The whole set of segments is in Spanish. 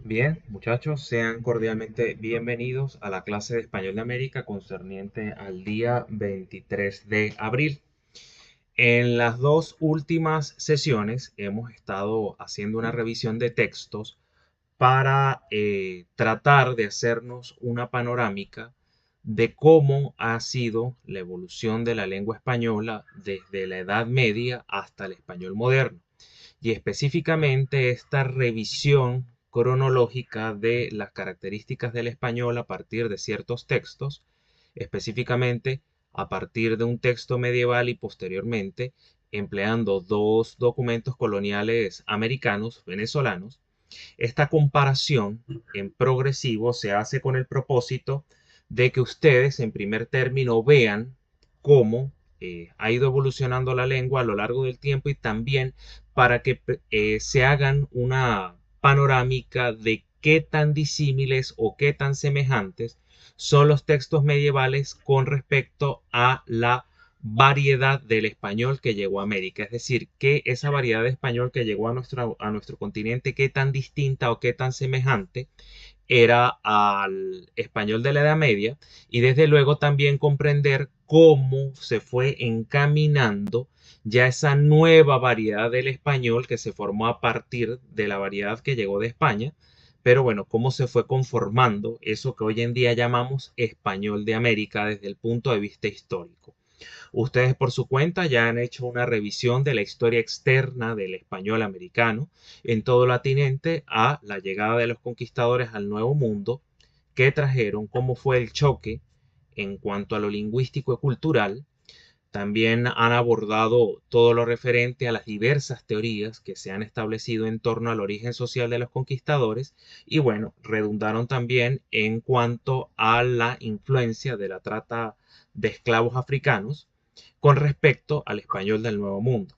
Bien, muchachos, sean cordialmente bienvenidos a la clase de Español de América concerniente al día 23 de abril. En las dos últimas sesiones hemos estado haciendo una revisión de textos para tratar de hacernos una panorámica de cómo ha sido la evolución de la lengua española desde la Edad Media hasta el español moderno y específicamente esta revisión cronológica de las características del español a partir de ciertos textos, específicamente a partir de un texto medieval y posteriormente empleando dos documentos coloniales americanos, venezolanos. Esta comparación en progresivo se hace con el propósito de que ustedes en primer término vean cómo ha ido evolucionando la lengua a lo largo del tiempo y también para que se hagan una panorámica de qué tan disímiles o qué tan semejantes son los textos medievales con respecto a la variedad del español que llegó a América. Es decir, que esa variedad de español que llegó a nuestro continente, qué tan distinta o qué tan semejante era al español de la Edad Media y desde luego también comprender cómo se fue encaminando ya esa nueva variedad del español que se formó a partir de la variedad que llegó de España, pero bueno, cómo se fue conformando eso que hoy en día llamamos español de América desde el punto de vista histórico. Ustedes por su cuenta ya han hecho una revisión de la historia externa del español americano en todo lo atinente a la llegada de los conquistadores al Nuevo Mundo, qué trajeron, cómo fue el choque en cuanto a lo lingüístico y cultural. También han abordado todo lo referente a las diversas teorías que se han establecido en torno al origen social de los conquistadores y bueno, redundaron también en cuanto a la influencia de la trata de esclavos africanos con respecto al español del Nuevo Mundo.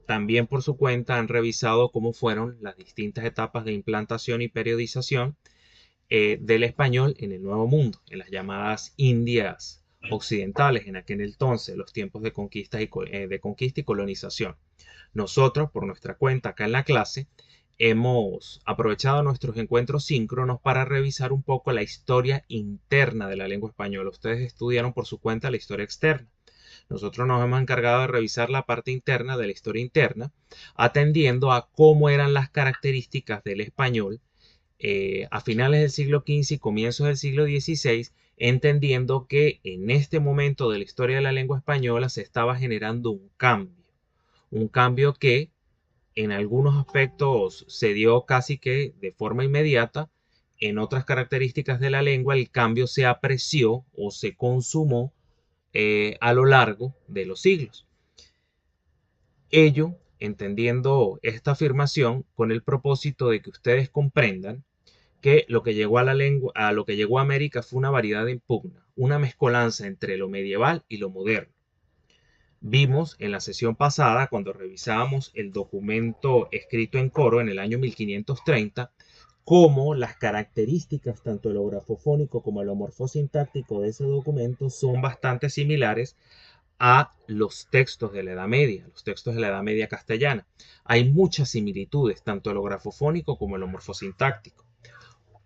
También por su cuenta han revisado cómo fueron las distintas etapas de implantación y periodización del español en el Nuevo Mundo, en las llamadas Indias occidentales, en aquel entonces, los tiempos de conquista y colonización. Nosotros, por nuestra cuenta acá en la clase, hemos aprovechado nuestros encuentros síncronos para revisar un poco la historia interna de la lengua española. Ustedes estudiaron por su cuenta la historia externa. Nosotros nos hemos encargado de revisar la parte interna de la historia interna, atendiendo a cómo eran las características del español a finales del siglo XV y comienzos del siglo XVI, entendiendo que en este momento de la historia de la lengua española se estaba generando un cambio que en algunos aspectos se dio casi que de forma inmediata, en otras características de la lengua el cambio se apreció o se consumó a lo largo de los siglos. Ello, entendiendo esta afirmación con el propósito de que ustedes comprendan que lo que llegó a la lengua, a lo que llegó a América fue una variedad en pugna, una mezcolanza entre lo medieval y lo moderno. Vimos en la sesión pasada, cuando revisábamos el documento escrito en Coro en el año 1530, cómo las características, tanto el grafofónico como el morfosintáctico de ese documento, son bastante similares a los textos de la Edad Media, los textos de la Edad Media castellana. Hay muchas similitudes, tanto en lo grafofónico como en lo morfosintáctico.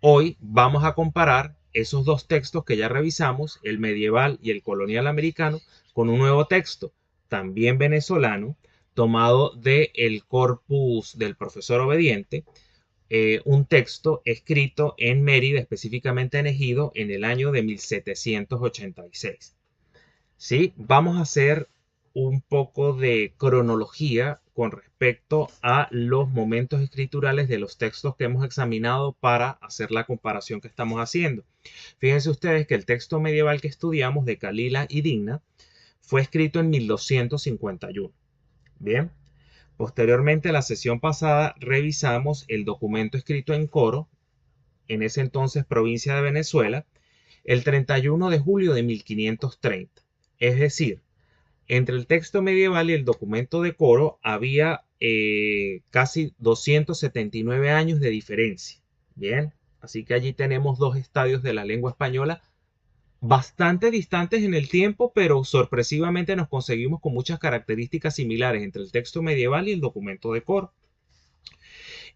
Hoy vamos a comparar esos dos textos que ya revisamos, el medieval y el colonial americano, con un nuevo texto, también venezolano, tomado del corpus del profesor Obediente, un texto escrito en Mérida, específicamente en Ejido, en el año de 1786. ¿Sí? Vamos a hacer un poco de cronología con respecto a los momentos escriturales de los textos que hemos examinado para hacer la comparación que estamos haciendo. Fíjense ustedes que el texto medieval que estudiamos de Calila y Digna fue escrito en 1251. Bien. Posteriormente, la sesión pasada revisamos el documento escrito en Coro, en ese entonces provincia de Venezuela, el 31 de julio de 1530. Es decir, entre el texto medieval y el documento de Coro había casi 279 años de diferencia. Bien, así que allí tenemos dos estadios de la lengua española bastante distantes en el tiempo, pero sorpresivamente nos conseguimos con muchas características similares entre el texto medieval y el documento de Coro.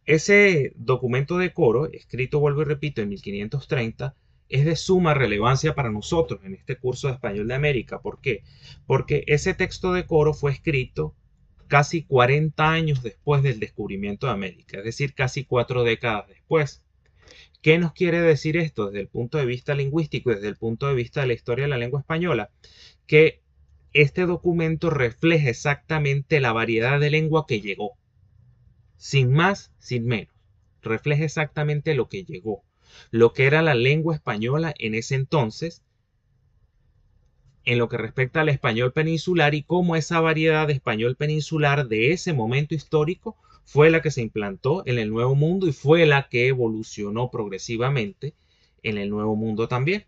Ese documento de coro, escrito, vuelvo y repito, en 1530, es de suma relevancia para nosotros en este curso de Español de América. ¿Por qué? Porque ese texto de coro fue escrito casi 40 años después del descubrimiento de América, es decir, casi 4 décadas después. ¿Qué nos quiere decir esto desde el punto de vista lingüístico y desde el punto de vista de la historia de la lengua española? Que este documento refleja exactamente la variedad de lengua que llegó, sin más, sin menos. Refleja exactamente lo que llegó, lo que era la lengua española en ese entonces, en lo que respecta al español peninsular, y cómo esa variedad de español peninsular de ese momento histórico fue la que se implantó en el Nuevo Mundo y fue la que evolucionó progresivamente en el Nuevo Mundo también.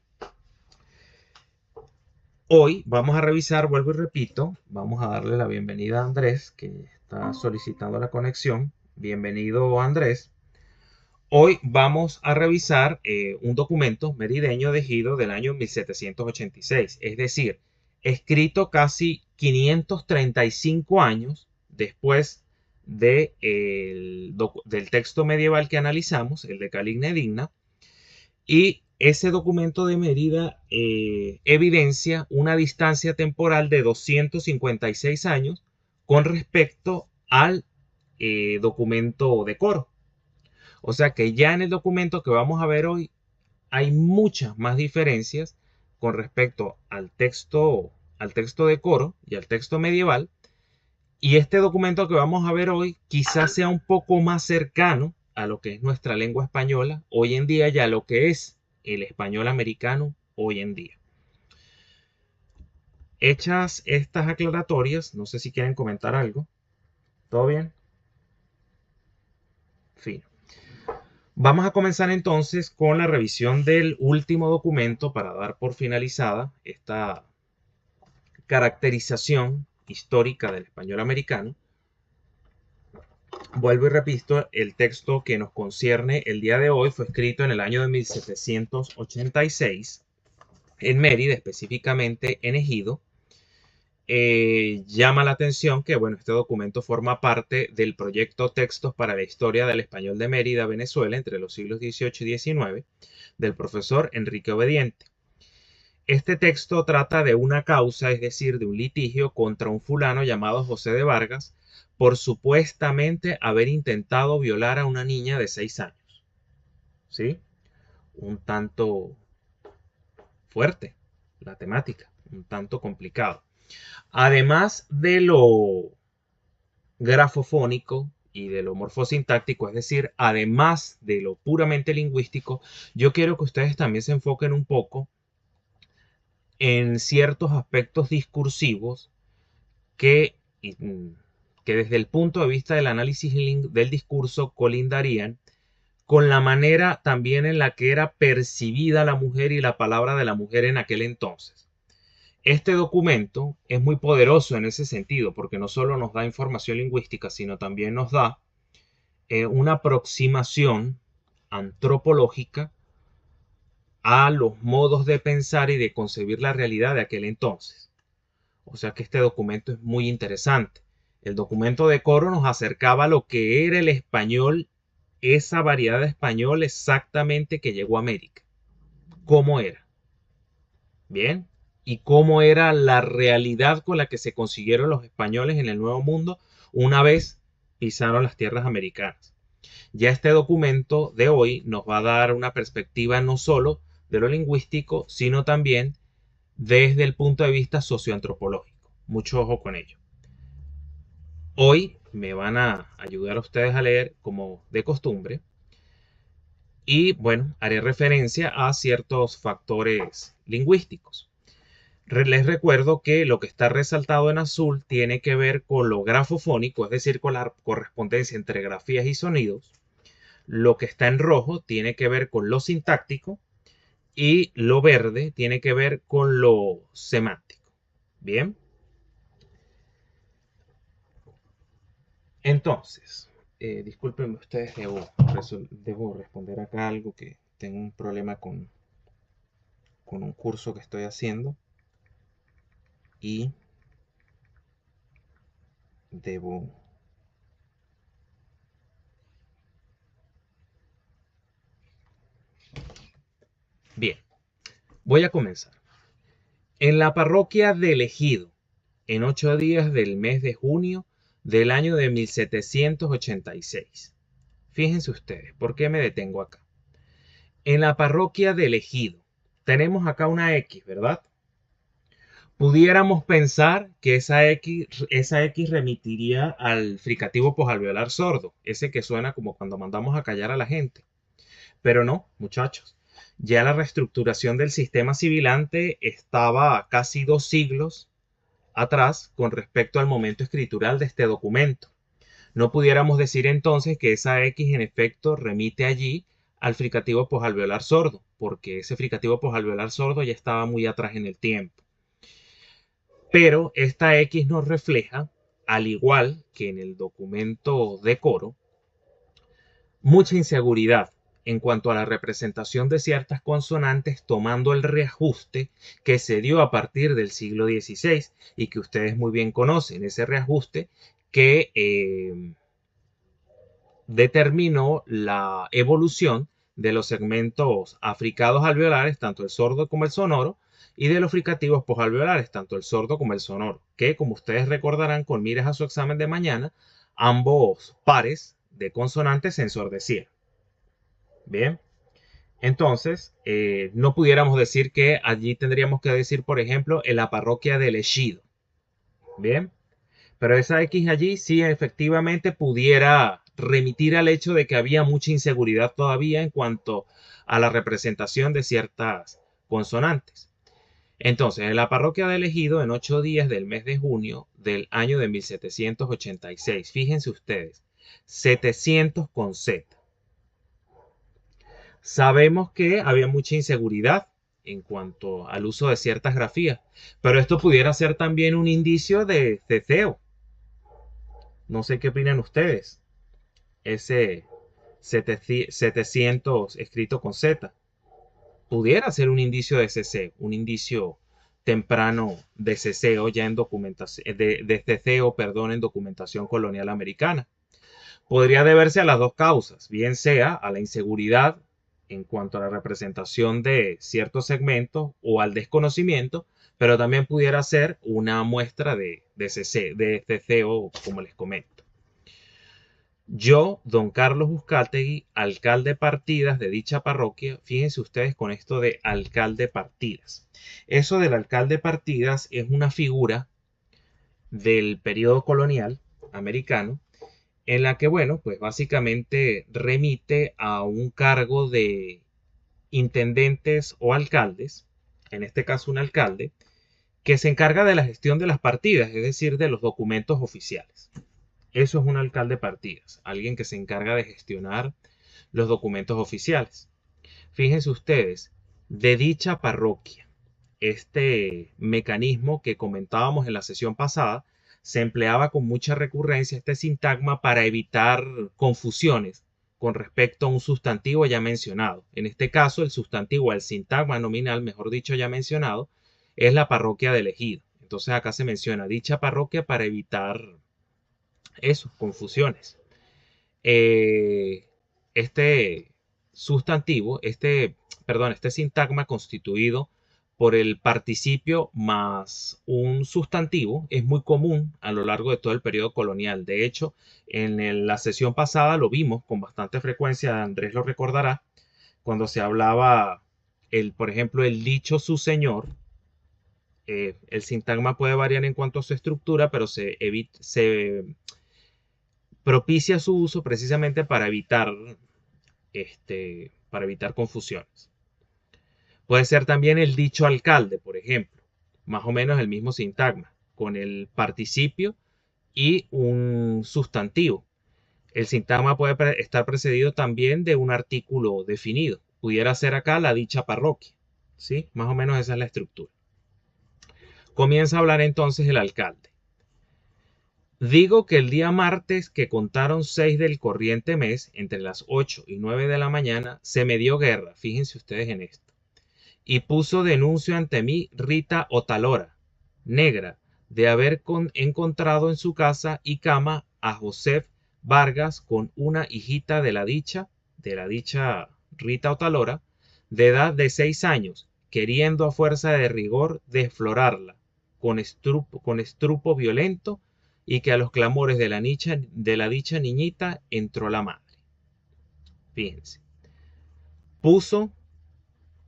Hoy vamos a revisar, vuelvo y repito, vamos a darle la bienvenida a Andrés, que está solicitando la conexión. Bienvenido, Andrés. Hoy vamos a revisar un documento merideño de Ejido del año 1786, es decir, escrito casi 535 años después del texto medieval que analizamos, el de Caligna Digna, y ese documento de Mérida evidencia una distancia temporal de 256 años con respecto al documento de Coro. O sea que ya en el documento que vamos a ver hoy hay muchas más diferencias con respecto al texto de Coro y al texto medieval. Y este documento que vamos a ver hoy quizás sea un poco más cercano a lo que es nuestra lengua española hoy en día y a lo que es el español americano hoy en día. Hechas estas aclaratorias, no sé si quieren comentar algo. ¿Todo bien? Fin. Vamos a comenzar entonces con la revisión del último documento para dar por finalizada esta caracterización histórica del español americano. Vuelvo y repito, el texto que nos concierne el día de hoy fue escrito en el año de 1786 en Mérida, específicamente en Ejido. Llama la atención que, bueno, este documento forma parte del proyecto Textos para la Historia del Español de Mérida, Venezuela, entre los siglos XVIII y XIX, del profesor Enrique Obediente. Este texto trata de una causa, es decir, de un litigio contra un fulano llamado José de Vargas por supuestamente haber intentado violar a una niña de 6 años. ¿Sí? Un tanto fuerte la temática, un tanto complicado. Además de lo grafofónico y de lo morfosintáctico, es decir, además de lo puramente lingüístico, yo quiero que ustedes también se enfoquen un poco en ciertos aspectos discursivos que, que desde el punto de vista del análisis del discurso colindarían con la manera también en la que era percibida la mujer y la palabra de la mujer en aquel entonces. Este documento es muy poderoso en ese sentido porque no solo nos da información lingüística, sino también nos da una aproximación antropológica a los modos de pensar y de concebir la realidad de aquel entonces. O sea que este documento es muy interesante. El documento de Coro nos acercaba a lo que era el español, esa variedad de español exactamente que llegó a América. ¿Cómo era? Bien. Y cómo era la realidad con la que se consiguieron los españoles en el Nuevo Mundo una vez pisaron las tierras americanas. Ya este documento de hoy nos va a dar una perspectiva no solo de lo lingüístico, sino también desde el punto de vista socioantropológico. Mucho ojo con ello. Hoy me van a ayudar a ustedes a leer como de costumbre y bueno, haré referencia a ciertos factores lingüísticos. Les recuerdo que lo que está resaltado en azul tiene que ver con lo grafofónico, es decir, con la correspondencia entre grafías y sonidos. Lo que está en rojo tiene que ver con lo sintáctico y lo verde tiene que ver con lo semántico. Bien. Entonces, discúlpenme ustedes, debo responder acá algo que tengo un problema con un curso que estoy haciendo y debo Bien, voy a comenzar. En la parroquia del Ejido, en 8 días del mes de junio del año de 1786. Fíjense ustedes, ¿por qué me detengo acá? En la parroquia del Ejido, tenemos acá una X, ¿verdad? Pudiéramos pensar que esa X remitiría al fricativo posalveolar sordo, ese que suena como cuando mandamos a callar a la gente. Pero no, muchachos. Ya la reestructuración del sistema sibilante estaba casi 2 siglos atrás con respecto al momento escritural de este documento. No pudiéramos decir entonces que esa X en efecto remite allí al fricativo posalveolar sordo, porque ese fricativo posalveolar sordo ya estaba muy atrás en el tiempo. Pero esta X nos refleja, al igual que en el documento de coro, mucha inseguridad en cuanto a la representación de ciertas consonantes, tomando el reajuste que se dio a partir del siglo XVI y que ustedes muy bien conocen, ese reajuste que determinó la evolución de los segmentos africados alveolares, tanto el sordo como el sonoro, y de los fricativos posalveolares, tanto el sordo como el sonoro, que como ustedes recordarán con miras a su examen de mañana, ambos pares de consonantes se ensordecieron. Bien, entonces no pudiéramos decir que allí tendríamos que decir, por ejemplo, en la parroquia del Ejido. Bien, pero esa X allí sí efectivamente pudiera remitir al hecho de que había mucha inseguridad todavía en cuanto a la representación de ciertas consonantes. Entonces, en la parroquia del Ejido, en 8 días del mes de junio del año de 1786, fíjense ustedes, 700 con Z. Sabemos que había mucha inseguridad en cuanto al uso de ciertas grafías, pero esto pudiera ser también un indicio de ceceo. No sé qué opinan ustedes. Ese 700 escrito con Z pudiera ser un indicio de ceceo, un indicio temprano de ceceo ya en documentación, de ceceo, perdón, en documentación colonial americana. Podría deberse a las dos causas, bien sea a la inseguridad en cuanto a la representación de ciertos segmentos o al desconocimiento, pero también pudiera ser una muestra de ceceo, como les comento. Yo, don Carlos Buscátegui, alcalde Partidas de dicha parroquia, fíjense ustedes con esto de alcalde Partidas. Eso del alcalde Partidas es una figura del periodo colonial americano en la que, bueno, pues básicamente remite a un cargo de intendentes o alcaldes, en este caso un alcalde, que se encarga de la gestión de las partidas, es decir, de los documentos oficiales. Eso es un alcalde partidas, alguien que se encarga de gestionar los documentos oficiales. Fíjense ustedes, de dicha parroquia, este mecanismo que comentábamos en la sesión pasada, se empleaba con mucha recurrencia este sintagma para evitar confusiones con respecto a un sustantivo ya mencionado. En este caso, el sustantivo, el sintagma nominal, mejor dicho, ya mencionado, es la parroquia del Ejido. Entonces acá se menciona dicha parroquia para evitar eso, confusiones. Este sustantivo, este sintagma constituido por el participio más un sustantivo es muy común a lo largo de todo el periodo colonial. De hecho, en la sesión pasada lo vimos con bastante frecuencia, Andrés lo recordará, cuando se hablaba, por ejemplo, el dicho su señor. El sintagma puede variar en cuanto a su estructura, pero se propicia su uso precisamente para evitar confusiones. Puede ser también el dicho alcalde, por ejemplo, más o menos el mismo sintagma, con el participio y un sustantivo. El sintagma puede estar precedido también de un artículo definido. Pudiera ser acá la dicha parroquia, ¿sí? Más o menos esa es la estructura. Comienza a hablar entonces el alcalde. Digo que el día martes que contaron 6 del corriente mes, entre las 8 y 9 de la mañana, se me dio guerra, fíjense ustedes en esto, y puso denuncio ante mí Rita Otalora, negra, de haber encontrado en su casa y cama a Josef Vargas con una hijita de la dicha Rita Otalora, de edad de 6 años, queriendo a fuerza de rigor desflorarla con estrupo violento, y que a los clamores de la dicha niñita entró la madre. Fíjense. Puso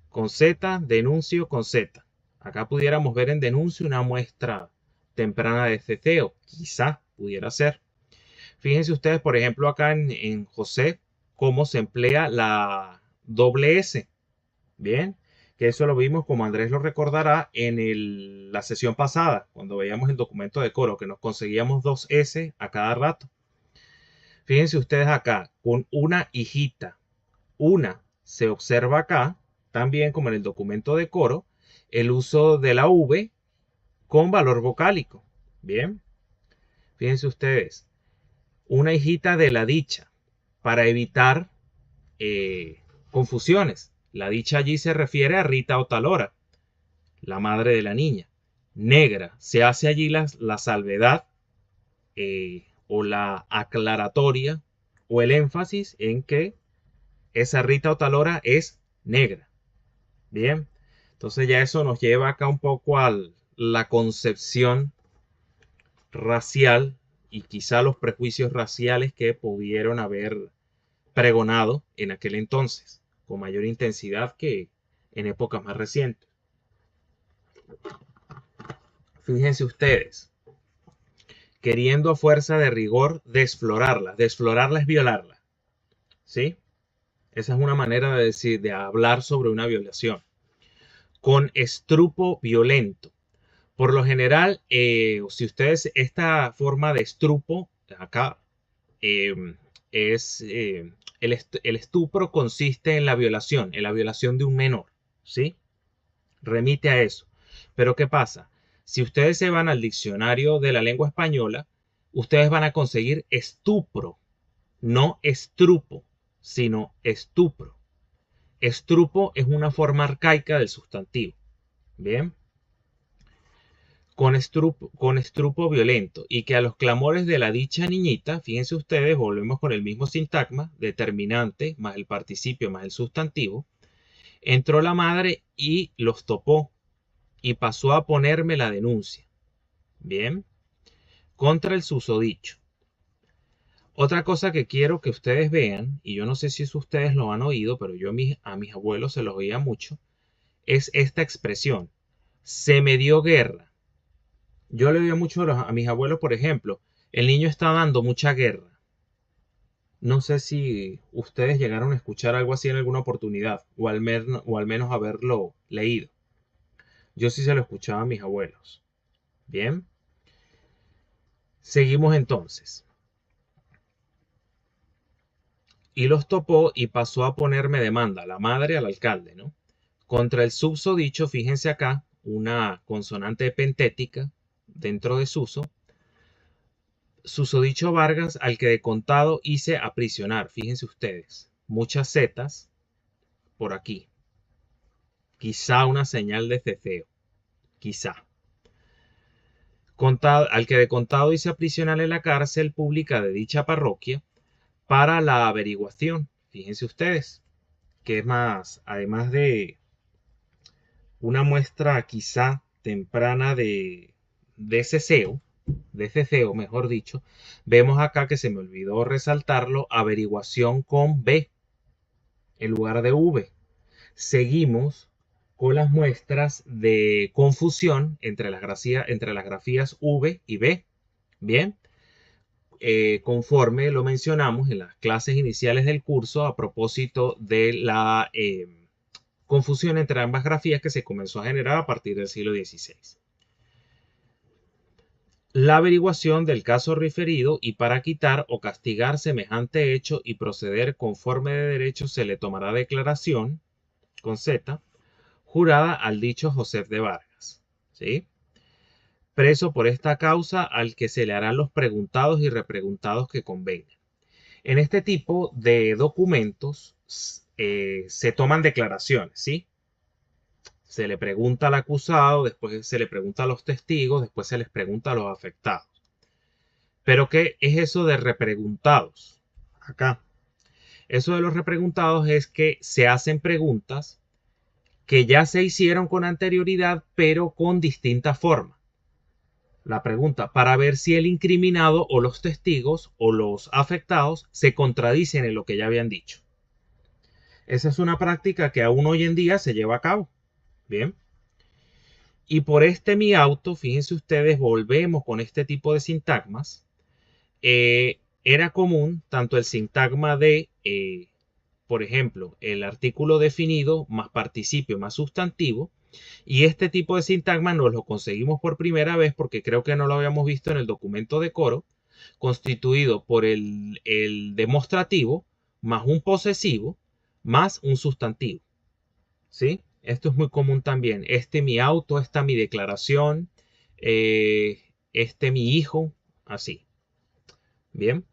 con Z, denuncio con Z. Acá pudiéramos ver en denuncio una muestra temprana de ceceo. Quizá pudiera ser. Fíjense ustedes, por ejemplo, acá en José, cómo se emplea la doble S. Bien, que eso lo vimos, como Andrés lo recordará, en la sesión pasada, cuando veíamos el documento de coro, que nos conseguíamos 2S a cada rato. Fíjense ustedes acá, con una hijita, una se observa acá, también como en el documento de coro, el uso de la V con valor vocálico. Bien, fíjense ustedes, una hijita de la dicha, para evitar confusiones. La dicha allí se refiere a Rita Otalora, la madre de la niña. Negra, se hace allí la salvedad o la aclaratoria o el énfasis en que esa Rita Otalora es negra. Bien, entonces ya eso nos lleva acá un poco a la concepción racial y quizá los prejuicios raciales que pudieron haber pregonado en aquel entonces, con mayor intensidad que en épocas más recientes. Fíjense ustedes, queriendo a fuerza de rigor desflorarla. Desflorarla es violarla, ¿sí? Esa es una manera de decir, de hablar sobre una violación. Con estrupo violento. Por lo general, si ustedes, esta forma de estrupo, acá, es el estupro consiste en la violación de un menor, ¿sí? Remite a eso. Pero ¿qué pasa? Si ustedes se van al diccionario de la lengua española, ustedes van a conseguir estupro, no estrupo, sino estupro. Estrupo es una forma arcaica del sustantivo. Bien. Con estrupo violento, y que a los clamores de la dicha niñita, fíjense ustedes, volvemos con el mismo sintagma, determinante, más el participio, más el sustantivo, entró la madre y los topó, y pasó a ponerme la denuncia. Bien, contra el susodicho. Otra cosa que quiero que ustedes vean, y yo no sé si ustedes lo han oído, pero yo a mis abuelos se los oía mucho, es esta expresión: se me dio guerra. Yo le oía mucho a mis abuelos, por ejemplo, el niño está dando mucha guerra. No sé si ustedes llegaron a escuchar algo así en alguna oportunidad, o al menos haberlo leído. Yo sí se lo escuchaba a mis abuelos. Bien. Seguimos entonces. Y los topó y pasó a ponerme demanda, la madre al alcalde, ¿no? Contra el susodicho, fíjense acá, una consonante epentética dentro de suso. Susodicho Vargas, al que de contado hice aprisionar. Fíjense ustedes, muchas zetas por aquí. Quizá una señal de ceceo. Quizá. Al que de contado hice aprisionar en la cárcel pública de dicha parroquia para la averiguación. Fíjense ustedes, que es más, además de una muestra quizá temprana de ceceo, mejor dicho, vemos acá que se me olvidó resaltarlo, averiguación con B en lugar de V. Seguimos con las muestras de confusión entre las grafías V y B. Bien, conforme lo mencionamos en las clases iniciales del curso a propósito de la confusión entre ambas grafías que se comenzó a generar a partir del siglo XVI. La averiguación del caso referido, y para quitar o castigar semejante hecho y proceder conforme de derecho, se le tomará declaración, con Z, jurada al dicho José de Vargas, ¿sí? Preso por esta causa, al que se le harán los preguntados y repreguntados que convengan. En este tipo de documentos se toman declaraciones, ¿sí? Se le pregunta al acusado, después se le pregunta a los testigos, después se les pregunta a los afectados. Pero ¿qué es eso de repreguntados? Acá. Eso de los repreguntados es que se hacen preguntas que ya se hicieron con anterioridad, pero con distinta forma. La pregunta, para ver si el incriminado o los testigos o los afectados se contradicen en lo que ya habían dicho. Esa es una práctica que aún hoy en día se lleva a cabo. Bien. Y por este mi auto, fíjense ustedes, volvemos con este tipo de sintagmas. Era común tanto el sintagma de, por ejemplo, el artículo definido más participio más sustantivo. Y este tipo de sintagma nos lo conseguimos por primera vez porque creo que no lo habíamos visto en el documento de coro, constituido por el demostrativo más un posesivo más un sustantivo. ¿Sí? Esto es muy común también. Este mi auto, esta mi declaración, este mi hijo, así. Bien.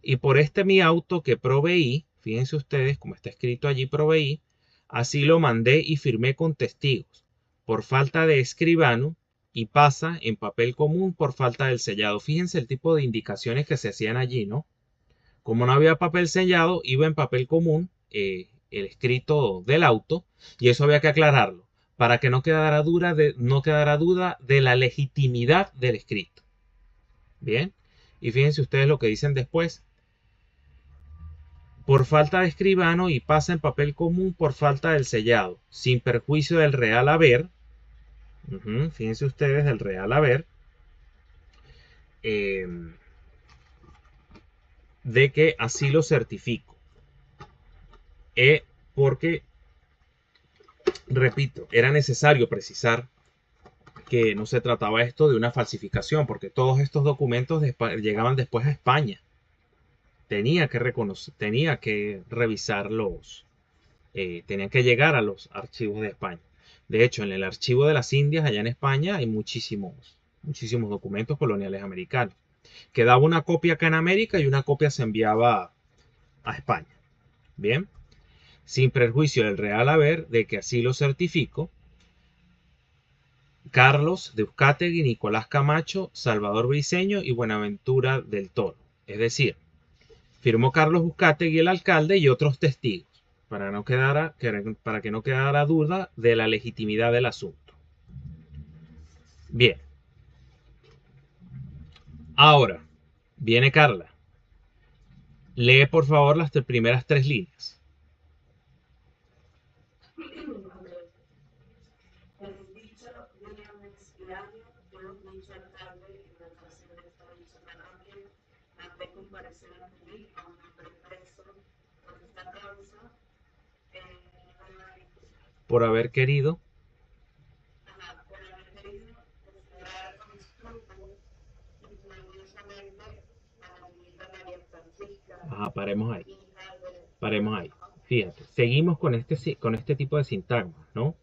Y por este mi auto que proveí, fíjense ustedes como está escrito allí proveí, así lo mandé y firmé con testigos, por falta de escribano y pasa en papel común por falta del sellado. Fíjense el tipo de indicaciones que se hacían allí, ¿no? Como no había papel sellado, iba en papel común el escrito del auto y eso había que aclararlo para que no quedara duda de la legitimidad del escrito. Bien, y fíjense ustedes lo que dicen después. Por falta de escribano y pasa en papel común por falta del sellado, sin perjuicio del real haber. Fíjense ustedes del real haber. De que así lo certifico. Porque, repito, era necesario precisar que no se trataba esto de una falsificación, porque todos estos documentos llegaban después a España. Tenía que revisarlos, tenían que llegar a los archivos de España. De hecho, en el archivo de las Indias, allá en España, hay muchísimos documentos coloniales americanos. Quedaba una copia acá en América y una copia se enviaba a España. Bien, sin perjuicio del real haber, de que así lo certifico, Carlos de Uzcategui, Nicolás Camacho, Salvador Briceño y Buenaventura del Toro. Es decir, firmó Carlos Uzcategui, el alcalde, y otros testigos, para que no quedara duda de la legitimidad del asunto. Bien. Ahora, viene Carla. Lee por favor las primeras 3 líneas. Por haber querido. Ajá, paremos ahí. Paremos ahí. Fíjate, seguimos con este tipo de sintagmas, ¿no?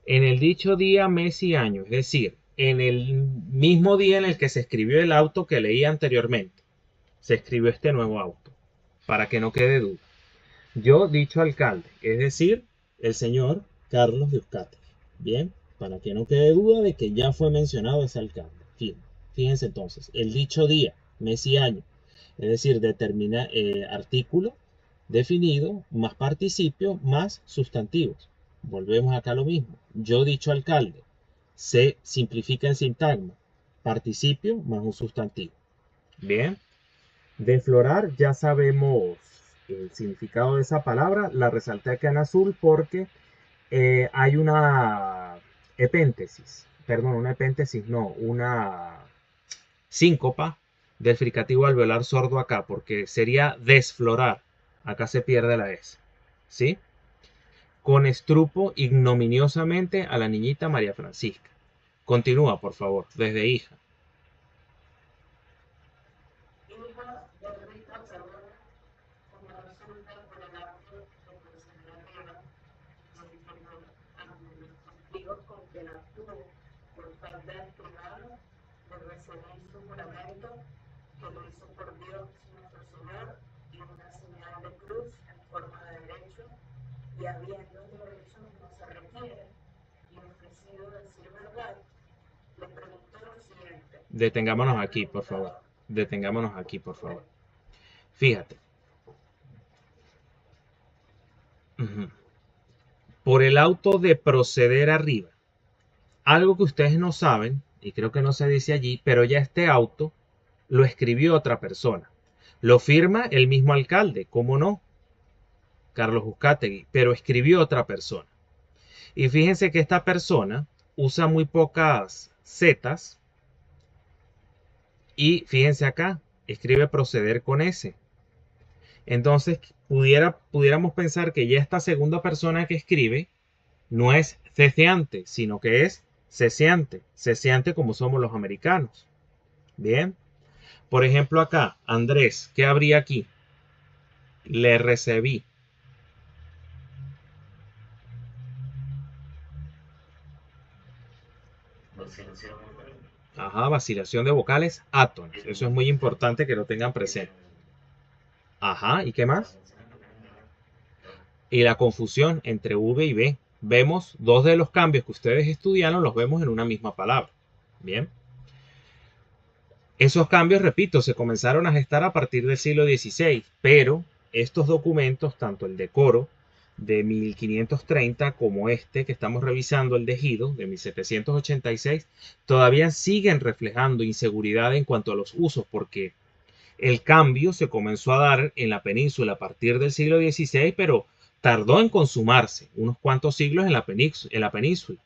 En el dicho día, mes y año, es decir, en el mismo día en el que se escribió el auto que leí anteriormente, se escribió este nuevo auto, para que no quede duda. Yo, dicho alcalde, es decir, el señor Carlos de Uzcategui. Bien, para que no quede duda de que ya fue mencionado ese alcalde. Fíjense entonces, el dicho día, mes y año, es decir, determina artículo definido más participio más sustantivos. Volvemos acá a lo mismo. Yo, dicho alcalde, se simplifica en sintagma. Participio más un sustantivo. Bien. Deflorar, ya sabemos el significado de esa palabra. La resalté acá en azul porque hay una una síncopa del fricativo alveolar sordo acá, porque sería desflorar. Acá se pierde la S. ¿Sí? Con estrupo ignominiosamente a la niñita María Francisca. Continúa, por favor, desde hija. Detengámonos aquí, por favor. Detengámonos aquí, por favor. Fíjate. por el auto de proceder arriba. Algo que ustedes no saben, y creo que no se dice allí, pero ya este auto lo escribió otra persona. Lo firma el mismo alcalde, ¿cómo no? Carlos Uzcategui, pero escribió otra persona. Y fíjense que esta persona usa muy pocas zetas. Y fíjense acá, escribe proceder con S. Entonces, pudiéramos pensar que ya esta segunda persona que escribe no es ceceante, sino que es ceseante. Ceseante como somos los americanos. Bien. Por ejemplo acá, Andrés, ¿qué habría aquí? Le recibí. Ajá, vacilación de vocales, átonos. Eso es muy importante que lo tengan presente. Ajá, ¿y qué más? Y la confusión entre V y B. Vemos dos de los cambios que ustedes estudiaron, los vemos en una misma palabra. Bien. Esos cambios, repito, se comenzaron a gestar a partir del siglo XVI, pero estos documentos, tanto el decoro de 1530 como este que estamos revisando, el de Gido, de 1786, todavía siguen reflejando inseguridad en cuanto a los usos, porque el cambio se comenzó a dar en la península a partir del siglo XVI, pero tardó en consumarse unos cuantos siglos en la península.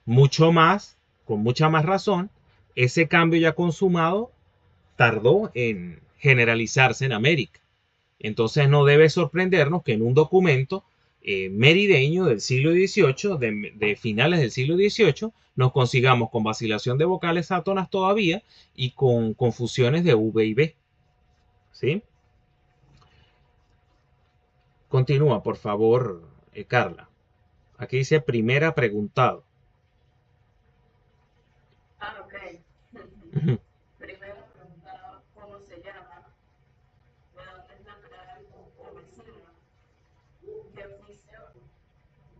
Mucho más, con mucha más razón, ese cambio ya consumado tardó en generalizarse en América. Entonces no debe sorprendernos que en un documento merideño del siglo XVIII, de finales del siglo XVIII, nos consigamos con vacilación de vocales átonas todavía y con confusiones de V y B. ¿Sí? Continúa, por favor, Carla. Aquí dice primera preguntado. Ok. Primero preguntaba cómo se llama, de dónde es natural o vecino, qué oficio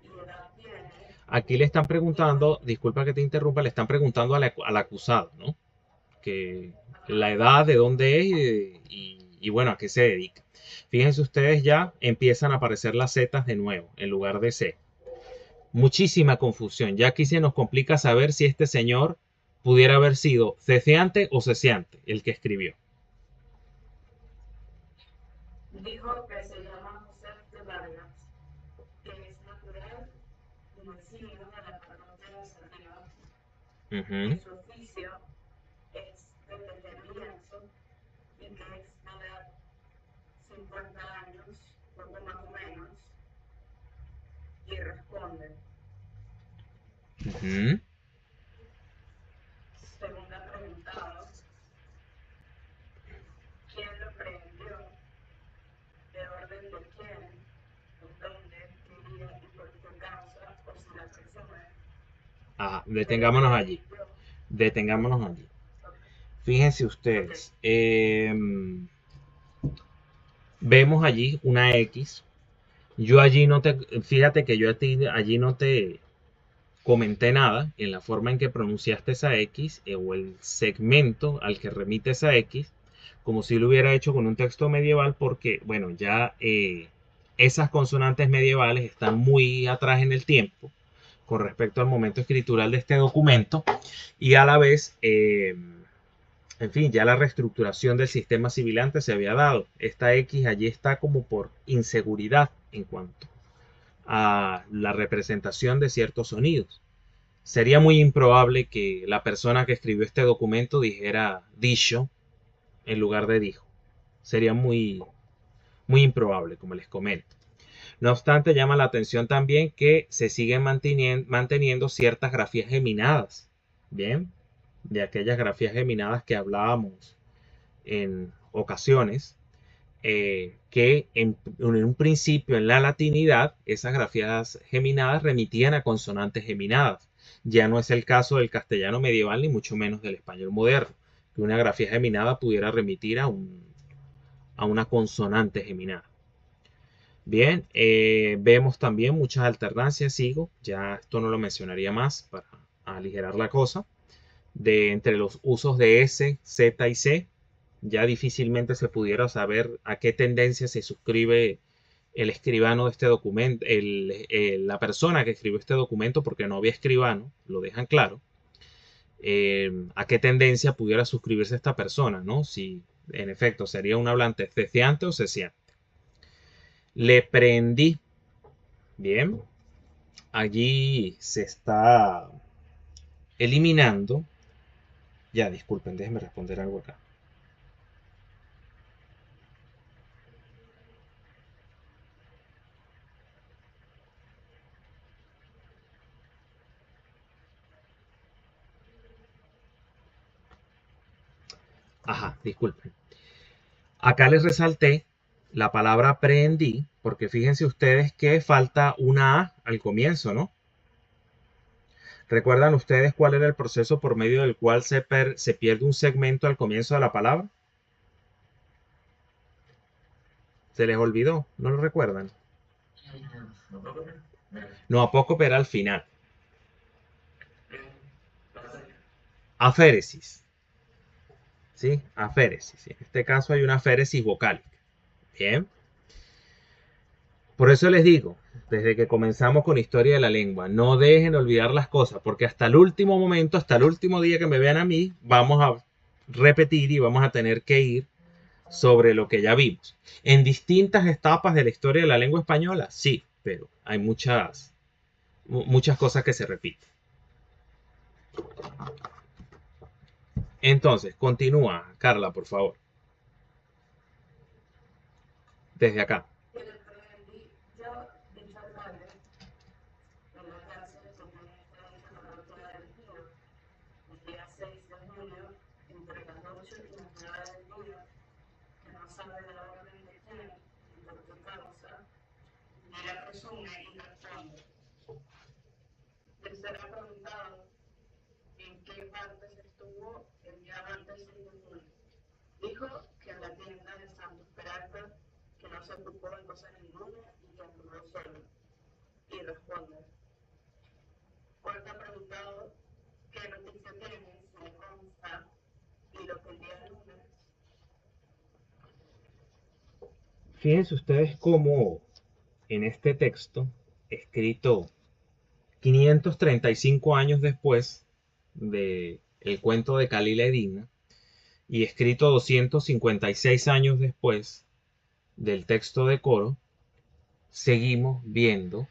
y edad tiene. Aquí le están preguntando, disculpa que te interrumpa, le están preguntando al acusado, ¿no? Que la edad, de dónde es y bueno, a qué se dedica. Fíjense ustedes, ya empiezan a aparecer las zetas de nuevo en lugar de C. Muchísima confusión. Ya aquí se nos complica saber si este señor pudiera haber sido ceceante o ceseante, el que escribió. Dijo que se llama José de Vargas, que es natural y vecino de la parroquia de Sarriba, que su oficio es de tejer lienzo y que es de edad 50 años, poco más o menos, y responde. Segunda preguntada, ¿quién lo prendió? ¿De orden de quién? ¿Dónde? ¿Qué día y por qué causa? O si la persona. Detengámonos allí. Detengámonos allí. Fíjense ustedes. Vemos allí una X. Yo allí no te, fíjate que yo allí no te comenté nada en la forma en que pronunciaste esa X o el segmento al que remite esa X, como si lo hubiera hecho con un texto medieval, porque, bueno, ya esas consonantes medievales están muy atrás en el tiempo con respecto al momento escritural de este documento y a la vez, en fin, ya la reestructuración del sistema sibilante se había dado. Esta X allí está como por inseguridad en cuanto a la representación de ciertos sonidos. Sería muy improbable que la persona que escribió este documento dijera dicho en lugar de dijo. Sería muy, muy improbable, como les comento. No obstante, llama la atención también que se siguen manteniendo ciertas grafías geminadas. Bien, de aquellas grafías geminadas que hablábamos en ocasiones, que en un principio en la latinidad esas grafías geminadas remitían a consonantes geminadas. Ya no es el caso del castellano medieval ni mucho menos del español moderno, que una grafía geminada pudiera remitir a una consonante geminada. Bien, vemos también muchas alternancias, sigo, ya esto no lo mencionaría más para aligerar la cosa, de entre los usos de S, Z y C. Ya difícilmente se pudiera saber a qué tendencia se suscribe el escribano de este documento, la persona que escribió este documento, porque no había escribano, lo dejan claro, a qué tendencia pudiera suscribirse esta persona, ¿no? Si en efecto sería un hablante ceciante o cesiante. Le prendí. Bien. Allí se está eliminando. Ya, disculpen, déjenme responder algo acá. Ajá, disculpen. Acá les resalté la palabra prendí, porque fíjense ustedes que falta una A al comienzo, ¿no? ¿Recuerdan ustedes cuál era el proceso por medio del cual se pierde un segmento al comienzo de la palabra? ¿Se les olvidó? ¿No lo recuerdan? No, apócope era al final. Aféresis. ¿Sí? Aféresis. En este caso hay una aféresis vocálica. Bien. Por eso les digo, desde que comenzamos con Historia de la Lengua, no dejen de olvidar las cosas, porque hasta el último momento, hasta el último día que me vean a mí, vamos a repetir y vamos a tener que ir sobre lo que ya vimos. En distintas etapas de la historia de la lengua española, sí, pero hay muchas cosas que se repiten. Entonces, continúa, Carla, por favor. Desde acá. Será preguntado en qué parte se estuvo el día antes de junio. Dijo que en la tienda de Santos Peralta, que no se ocupó en cosa ninguna y que anduvo solo. Y responde. Cuarto ha preguntado qué noticia tiene, si le consta, y lo que el día lunes. Fíjense ustedes cómo en este texto, escrito 535 años después de El cuento de Calila Edina y escrito 256 años después del texto de Coro, seguimos viendo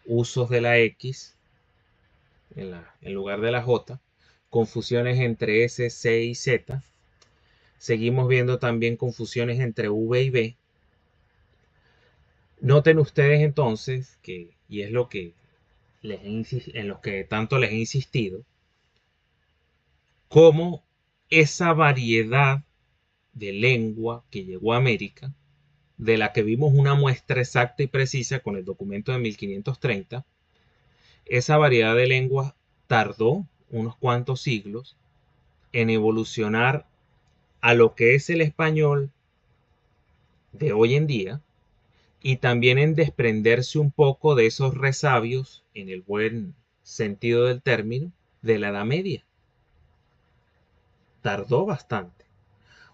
usos de la X en lugar de la J, confusiones entre S, C y Z. Seguimos viendo también confusiones entre V y B. Noten ustedes entonces que, y es lo que en lo que tanto les he insistido, cómo esa variedad de lengua que llegó a América, de la que vimos una muestra exacta y precisa con el documento de 1530, esa variedad de lenguas tardó unos cuantos siglos en evolucionar a lo que es el español de hoy en día y también en desprenderse un poco de esos resabios, en el buen sentido del término, de la Edad Media. Tardó bastante.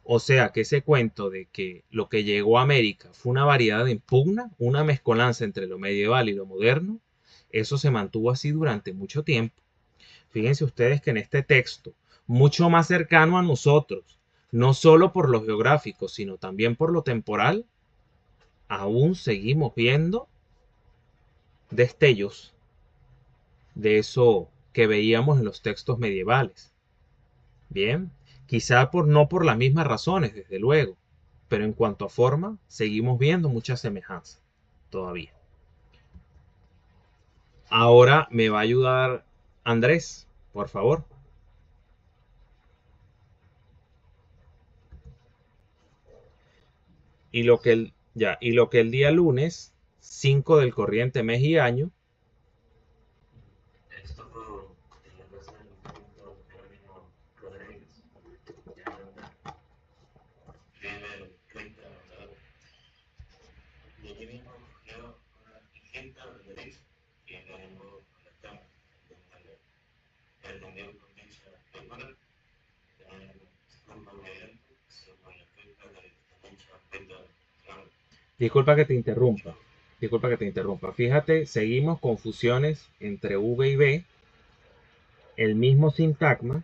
O sea que ese cuento de que lo que llegó a América fue una variedad de impugna, una mezcolanza entre lo medieval y lo moderno, eso se mantuvo así durante mucho tiempo. Fíjense ustedes que en este texto, mucho más cercano a nosotros, no solo por lo geográfico, sino también por lo temporal, aún seguimos viendo destellos de eso que veíamos en los textos medievales. Bien, quizá no por las mismas razones, desde luego, pero en cuanto a forma, seguimos viendo mucha semejanza todavía. Ahora me va a ayudar Andrés, por favor. Y lo que el día lunes, 5 del corriente mes y año, Disculpa que te interrumpa. Disculpa que te interrumpa. Fíjate, seguimos con fusiones entre V y B, el mismo sintagma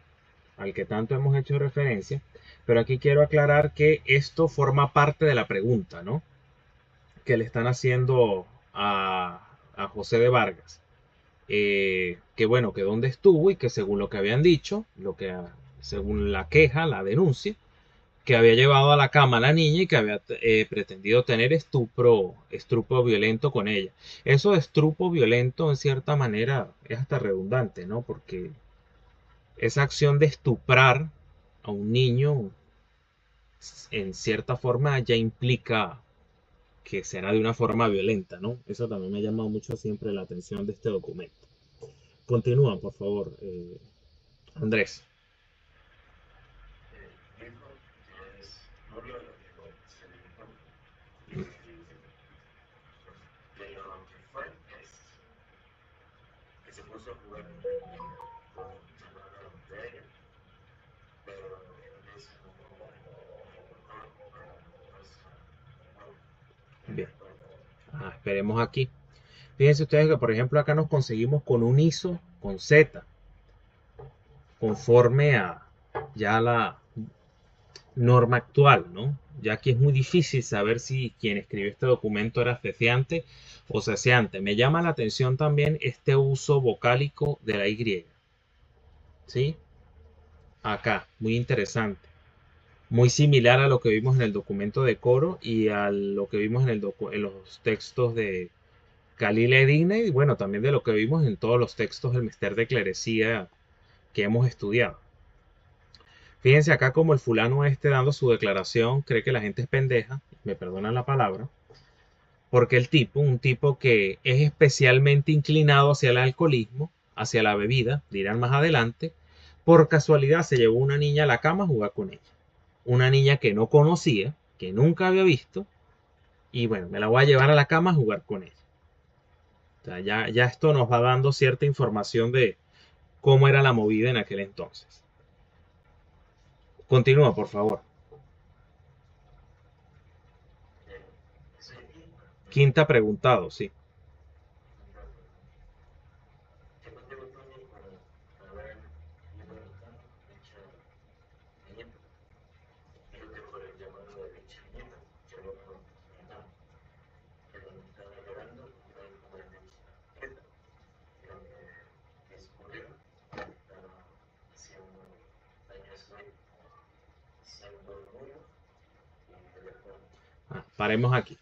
al que tanto hemos hecho referencia, pero aquí quiero aclarar que esto forma parte de la pregunta, ¿no? Que le están haciendo a José de Vargas. Que bueno, que dónde estuvo y que según lo que habían dicho, según la queja, la denuncia, que había llevado a la cama a la niña y que había pretendido tener estupro violento con ella. Eso de estupro violento en cierta manera es hasta redundante, ¿no? Porque esa acción de estuprar a un niño en cierta forma ya implica que será de una forma violenta, ¿no? Eso también me ha llamado mucho siempre la atención de este documento. Continúa, por favor, Andrés. Bien. Esperemos aquí. Fíjense ustedes que, por ejemplo, acá nos conseguimos con un ISO con Z, conforme a ya la norma actual, ¿no? Ya que es muy difícil saber si quien escribió este documento era ceceante o ceseante. Me llama la atención también este uso vocálico de la Y. ¿Sí? Acá, muy interesante. Muy similar a lo que vimos en el documento de Coro y a lo que vimos en los textos de Khalil Eddine y bueno, también de lo que vimos en todos los textos del Mister de Clerecía que hemos estudiado. Fíjense acá como el fulano dando su declaración cree que la gente es pendeja, me perdonan la palabra, porque un tipo que es especialmente inclinado hacia el alcoholismo, hacia la bebida, dirán más adelante, por casualidad se llevó una niña a la cama a jugar con ella. Una niña que no conocía, que nunca había visto, y bueno, me la voy a llevar a la cama a jugar con ella. O sea, ya esto nos va dando cierta información de cómo era la movida en aquel entonces. Continúa, por favor. Quinta preguntado, sí. Paremos aquí.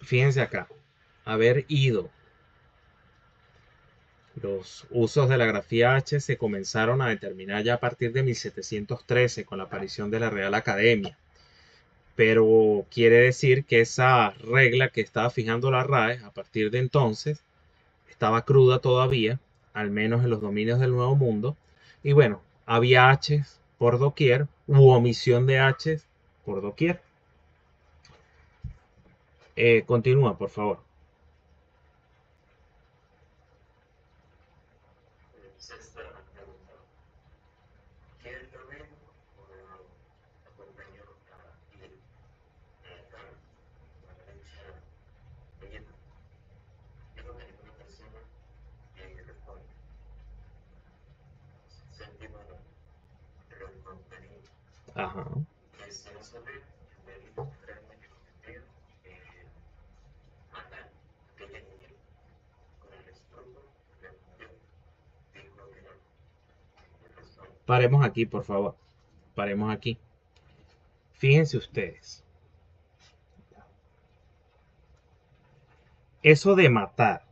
Fíjense acá. Haber ido. Los usos de la grafía H se comenzaron a determinar ya a partir de 1713 con la aparición de la Real Academia. Pero quiere decir que esa regla que estaba fijando la RAE a partir de entonces estaba cruda todavía, al menos en los dominios del Nuevo Mundo. Y bueno, había H's por doquier u omisión de H's por doquier. Continúa, por favor. Ajá. Paremos aquí, por favor. Paremos aquí. Fíjense ustedes. Eso de matar.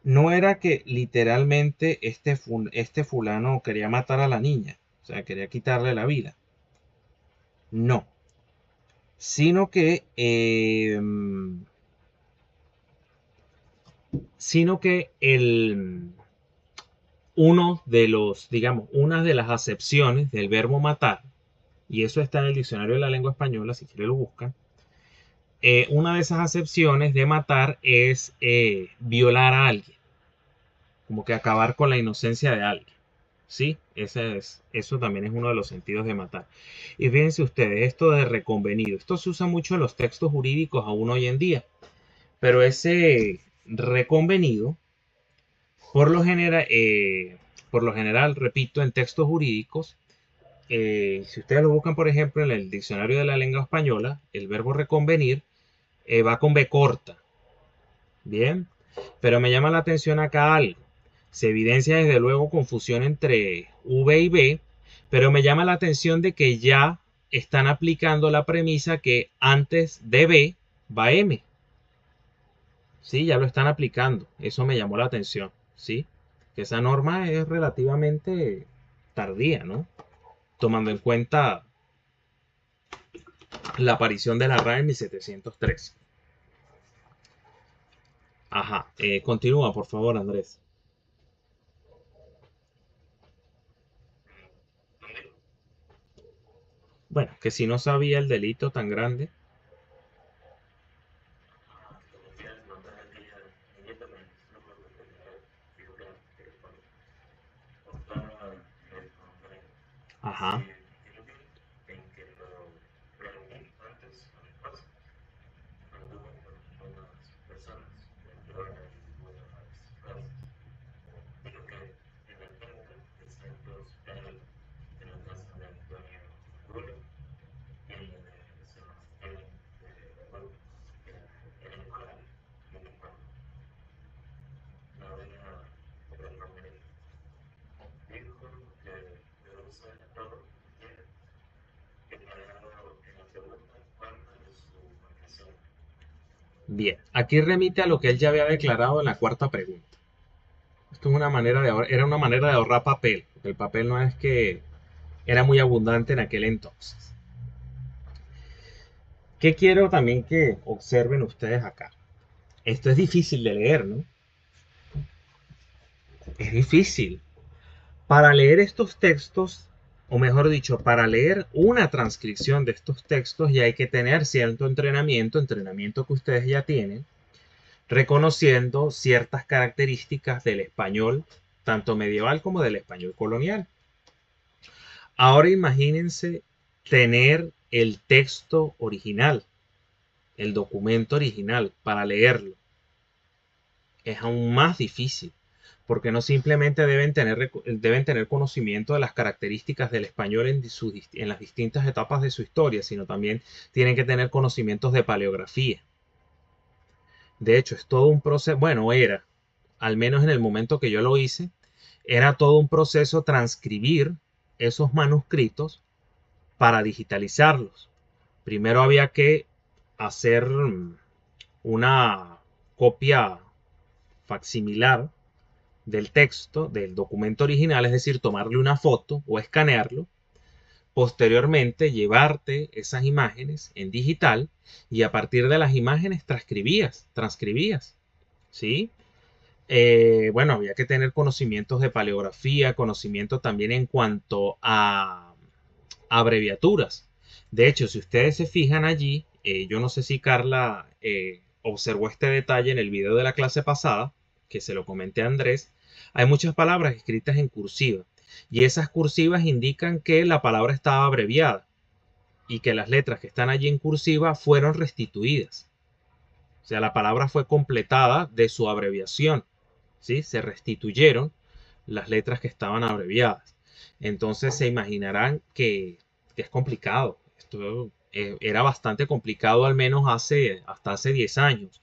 No era que literalmente este fulano quería matar a la niña. O sea, quería quitarle la vida. No. Sino que uno de los, digamos, una de las acepciones del verbo matar, y eso está en el diccionario de la lengua española, si quieren lo buscan, una de esas acepciones de matar es violar a alguien, como que acabar con la inocencia de alguien, ¿sí? Eso también es uno de los sentidos de matar. Y fíjense ustedes, esto de reconvenido, esto se usa mucho en los textos jurídicos aún hoy en día, pero ese reconvenido, por lo general, repito, en textos jurídicos, si ustedes lo buscan, por ejemplo, en el diccionario de la lengua española, el verbo reconvenir va con B corta, ¿bien? Pero me llama la atención acá algo. Se evidencia desde luego confusión entre V y B, pero me llama la atención de que ya están aplicando la premisa que antes de B va M. Sí, ya lo están aplicando. Eso me llamó la atención, ¿sí? Que esa norma es relativamente tardía, ¿no? Tomando en cuenta la aparición de la RAE en 1703. Ajá, continúa, por favor, Andrés. Bueno, que si no sabía el delito tan grande. Ajá. Bien, aquí remite a lo que él ya había declarado en la cuarta pregunta. Esto es una manera era una manera de ahorrar papel, porque el papel no es que era muy abundante en aquel entonces. ¿Qué quiero también que observen ustedes acá? Esto es difícil de leer, ¿no? Es difícil. Para leer estos textos, o mejor dicho, para leer una transcripción de estos textos ya hay que tener cierto entrenamiento que ustedes ya tienen, reconociendo ciertas características del español, tanto medieval como del español colonial. Ahora imagínense tener el texto original, el documento original, para leerlo. Es aún más difícil, porque no simplemente deben tener conocimiento de las características del español en las distintas etapas de su historia, sino también tienen que tener conocimientos de paleografía. De hecho, es todo un proceso, bueno, era, al menos en el momento que yo lo hice, era todo un proceso transcribir esos manuscritos para digitalizarlos. Primero había que hacer una copia facsimilar del texto, del documento original, es decir, tomarle una foto o escanearlo. Posteriormente, llevarte esas imágenes en digital y a partir de las imágenes transcribías, ¿sí? Bueno, había que tener conocimientos de paleografía, conocimiento también en cuanto a abreviaturas. De hecho, si ustedes se fijan allí, yo no sé si Carla observó este detalle en el video de la clase pasada, que se lo comenté a Andrés, hay muchas palabras escritas en cursiva y esas cursivas indican que la palabra estaba abreviada y que las letras que están allí en cursiva fueron restituidas. O sea, la palabra fue completada de su abreviación, ¿sí? Se restituyeron las letras que estaban abreviadas. Entonces se imaginarán que es complicado. Esto era bastante complicado al menos hasta hace 10 años.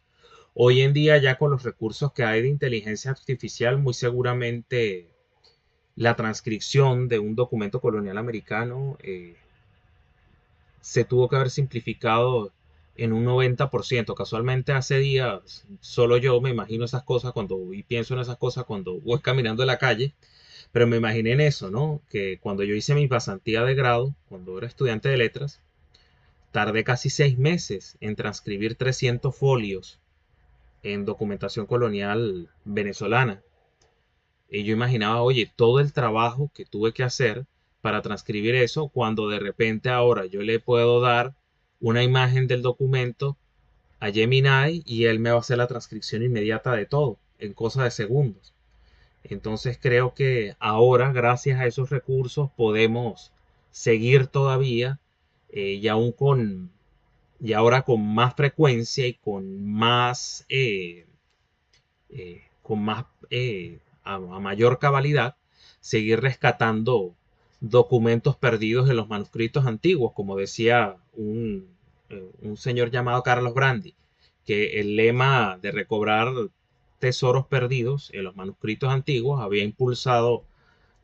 Hoy en día ya con los recursos que hay de inteligencia artificial, muy seguramente la transcripción de un documento colonial americano se tuvo que haber simplificado en un 90%. Casualmente hace días solo yo me imagino esas cosas y pienso en esas cosas cuando voy caminando en la calle, pero me imaginé en eso, ¿no? Que cuando yo hice mi pasantía de grado, cuando era estudiante de letras, tardé casi 6 meses en transcribir 300 folios en documentación colonial venezolana. Y yo imaginaba, oye, todo el trabajo que tuve que hacer para transcribir eso, cuando de repente ahora yo le puedo dar una imagen del documento a Gemini y él me va a hacer la transcripción inmediata de todo, en cosa de segundos. Entonces creo que ahora, gracias a esos recursos, podemos seguir todavía y aún y ahora con más frecuencia y con más a mayor cabalidad, seguir rescatando documentos perdidos en los manuscritos antiguos, como decía un señor llamado Carlos Brandi, que el lema de recobrar tesoros perdidos en los manuscritos antiguos había impulsado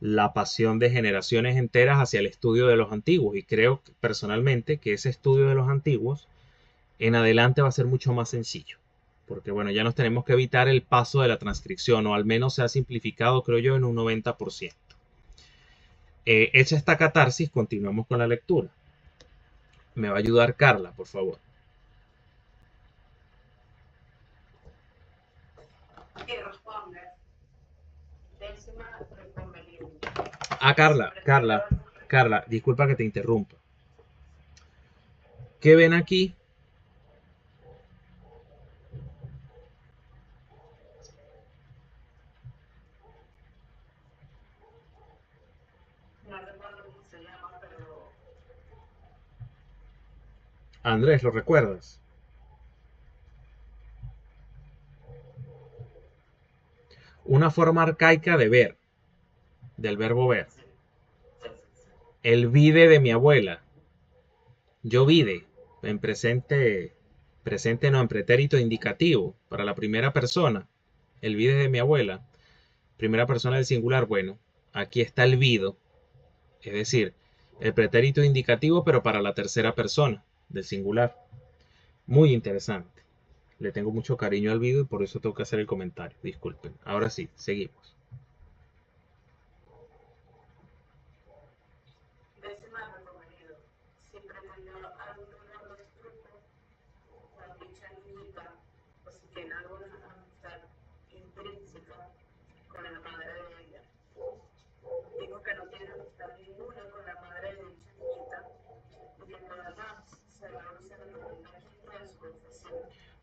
la pasión de generaciones enteras hacia el estudio de los antiguos. Y creo personalmente que ese estudio de los antiguos en adelante va a ser mucho más sencillo. Porque bueno, ya nos tenemos que evitar el paso de la transcripción, o al menos se ha simplificado, creo yo, en un 90%. Hecha esta catarsis, continuamos con la lectura. Me va a ayudar Carla, por favor. Carla, disculpa que te interrumpa. ¿Qué ven aquí? Andrés, ¿lo recuerdas? Una forma arcaica de ver, del verbo ver. El vide de mi abuela. Yo vide, en presente no, en pretérito indicativo, para la primera persona. El vide de mi abuela. Primera persona del singular, bueno, aquí está el vido, es decir, el pretérito indicativo, pero para la tercera persona del singular. Muy interesante. Le tengo mucho cariño al video y por eso tengo que hacer el comentario. Disculpen. Ahora sí, seguimos.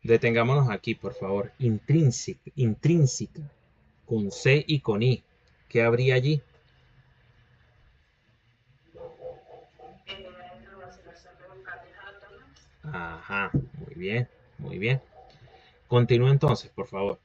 Detengámonos aquí, por favor. Intrínseca, con C y con I. ¿Qué habría allí? Ajá, muy bien, muy bien. Continúa entonces, por favor.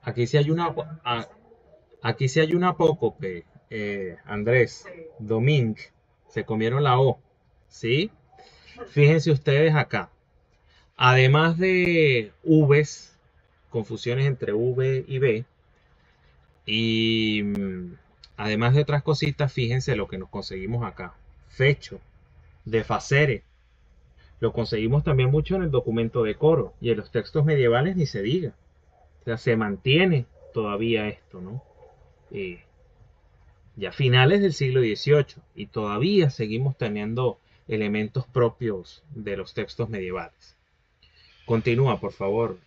Aquí sí hay una, aquí sí hay una apócope, Andrés, Domínguez, se comieron la O, ¿sí? Fíjense ustedes acá, además de V's, confusiones entre V y B, y además de otras cositas, fíjense lo que nos conseguimos acá. Fecho, de facere, lo conseguimos también mucho en el documento de Coro, y en los textos medievales ni se diga. O sea, se mantiene todavía esto, ¿no? Ya finales del siglo XVIII y todavía seguimos teniendo elementos propios de los textos medievales. Continúa, por favor,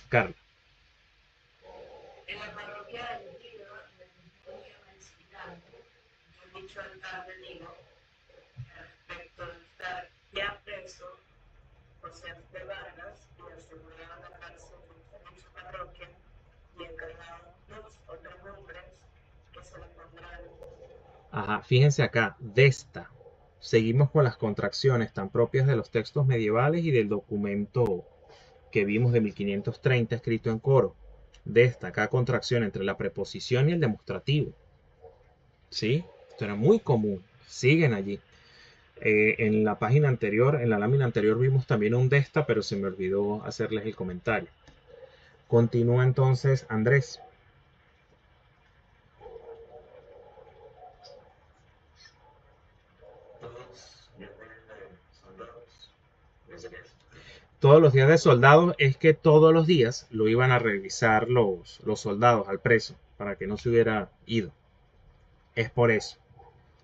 Carla. Ajá, fíjense acá, desta. Seguimos con las contracciones tan propias de los textos medievales y del documento que vimos de 1530 escrito en Coro. Desta, acá contracción entre la preposición y el demostrativo. ¿Sí? Esto era muy común. Siguen allí. En la página anterior, en la lámina anterior vimos también un desta, pero se me olvidó hacerles el comentario. Continúa entonces Andrés. Todos los días de soldados es que todos los días lo iban a revisar los soldados al preso para que no se hubiera ido. Es por eso.